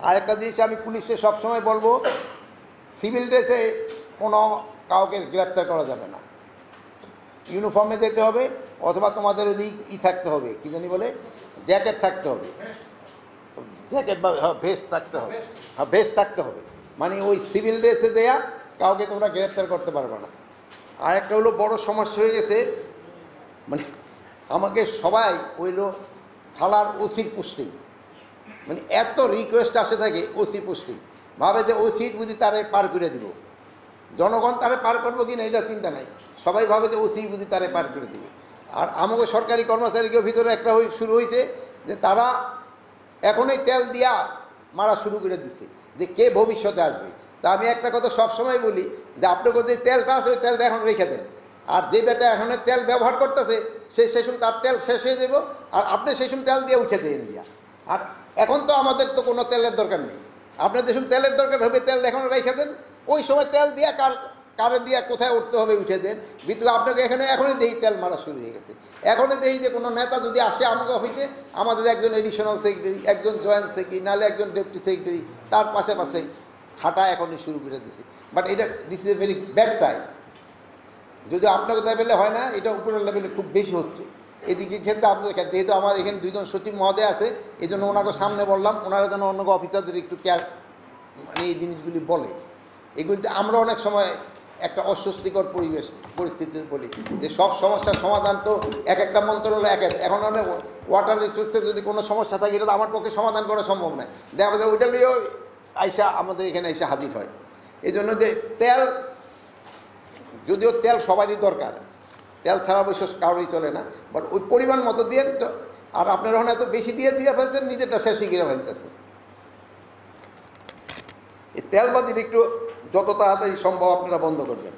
আরেকটা জিনিস আমি পুলিশে সবসময় বলবো, সিভিল ড্রেসে কোনো কাউকে গ্রেপ্তার করা যাবে না, ইউনিফর্মে যেতে হবে, অথবা তোমাদের ওই থাকতে হবে, কী জানি বলে, জ্যাকেট থাকতে হবে, জ্যাকেট বা ভেস্ট থাকতে হবে, ভেস্ট থাকতে হবে, মানে ওই সিভিল ড্রেসে দেয়া কাউকে তোমরা গ্রেপ্তার করতে পারবে না। আর একটা হলো বড় সমস্যা হয়ে গেছে, মানে আমাকে সবাই হইলো থালার ওসির পোস্টিং, মানে এত রিকোয়েস্ট আসে থাকে ওসির পোস্টিং, ভাবে যে ওসি বুঝি তারে পার করে দিব, জনগণ তারে পার করবো কিনা এটা চিন্তা নাই, সবাই ভাবে যে ওসি বুঝি তারে পার করে দিবে। আর আমাকে সরকারি কর্মচারীদের ভিতরে একটা শুরু হয়েছে যে তারা এখনই তেল দিয়া মারা শুরু করে দিচ্ছে যে কে ভবিষ্যতে আসবে। তা আমি একটা কথা সবসময় বলি যে আপনার যে তেলটা আছে ওই তেলটা এখন রেখে দেন, আর যে বেটা এখন তেল ব্যবহার করতেছে সেই সময় তার তেল শেষ হয়ে যাব, আর আপনি সেই সময় তেল দিয়ে উঠে দেন দিয়া। আর এখন তো আমাদের তো কোনো তেলের দরকার নেই, আপনার যে সময় তেলের দরকার হবে তেল এখন রেখে দেন, ওই সময় তেল দিয়া কারে দিয়া কোথায় উঠতে হবে উঠে দেন। কিন্তু আপনাকে এখনই দেখি তেল মারা শুরু হয়ে গেছে। এখনই দেখি যে কোনো নেতা যদি আসে আমাকে অফিসে, আমাদের একজন এডিশনাল সেক্রেটারি, একজন জয়েন্ট সেক্রেটারি, নাহলে একজন ডেপুটি সেক্রেটারি তার পাশে পাশে হাঁটা এখনই শুরু করে দিছে। বাট এটা this is a very bad side. যদি আপনাকে লেভেলে হয় না, এটা উপরের লেভেলে খুব বেশি হচ্ছে। এদিকে ক্ষেত্রে আপনাদের ক্ষেত্রে যেহেতু আমার এখানে দুইজন সচিব মহোদয় আছে, এই জন্য ওনাকে সামনে বললাম, ওনারা যেন অন্য অফিসারদের একটু কেয়ার মানে এই জিনিসগুলি বলে। এগুলিতে আমরা অনেক সময় একটা অস্বস্তিকর পরিস্থিতিতে বলি যে সব সমস্যার সমাধান তো এক একটা মন্ত্রণালয় এখন অনেক ওয়াটার রিসোর্সের যদি কোনো সমস্যা থাকে এটা তো আমার পক্ষে সমাধান করা সম্ভব নয়, দেখা যায় ওইটা নিয়েও আইসা আমাদের এখানে এসে হাজির হয়। এই জন্য যে তেল, যদিও তেল সবারই দরকার, তেল ছাড়া অবশ্য কারোরই চলে না, বাট ওই পরিমাণ মতো দিয়ে, আর আপনারা এখন এত বেশি দিয়ে ফেলছেন, নিজেরটা শেষে গিয়ে ফেলতেছে। এই তেলবাজির একটু যত তাড়াতাড়ি সম্ভব আপনারা বন্ধ করবেন।